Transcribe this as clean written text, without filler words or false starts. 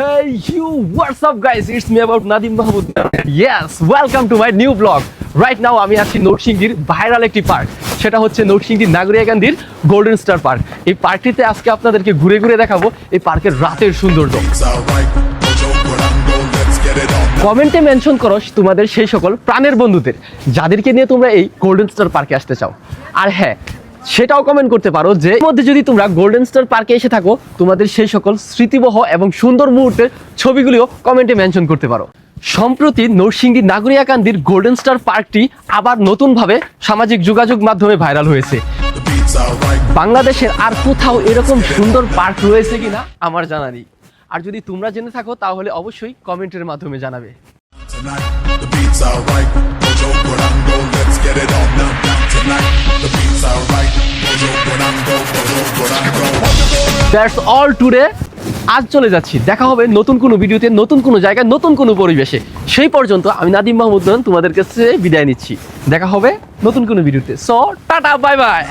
Hey you, what's up guys? It's me about Nadim Mahmoud. Yes, welcome to my new vlog. Right now আমি আছি নরসিংদীর viral একটি park, সেটা হচ্ছে নরসিংদীর নাগরিয়াকান্দির গোল্ডেন স্টার পার্ক। এই পার্কটিতে আজকে আপনাদেরকে ঘুরে ঘুরে দেখাবো এই পার্কের রাতের সৌন্দর্য। কমেন্টে মেনশন করো তোমাদের সেই সকল প্রাণের বন্ধুদের যাদেরকে নিয়ে তোমরা এই গোল্ডেন স্টার পার্কে আসতে চাও। আর হ্যাঁ, সেটাও কমেন্ট করতে পারো যে এর মধ্যে যদি তোমরা গোল্ডেন স্টার পার্কে এসে থাকো, তোমাদের সেই সকল স্মৃতিবহ এবং সুন্দর মুহূর্তের ছবিগুলিও কমেন্টে মেনশন করতে পারো। সম্প্রতি নরসিংদী নাগরিয়াকান্দির গোল্ডেন স্টার পার্কটি আবার নতুনভাবে সামাজিক যোগাযোগ মাধ্যমে ভাইরাল হয়েছে। বাংলাদেশের আর কোথাও এরকম সুন্দর পার্ক রয়েছে কিনা আমার জানা নেই। আর যদি তোমরা জেনে থাকো তাহলে অবশ্যই কমেন্টের মাধ্যমে জানাবে। That's all today. আজ চলে যাচ্ছি, দেখা হবে নতুন কোনো ভিডিওতে, নতুন কোনো জায়গায়, নতুন কোনো পরিবেশে। সেই পর্যন্ত আমি নাদিম মাহমুদ তোমাদের কাছে বিদায় নিচ্ছি। দেখা হবে নতুন কোনো ভিডিওতে। So tata, bye bye.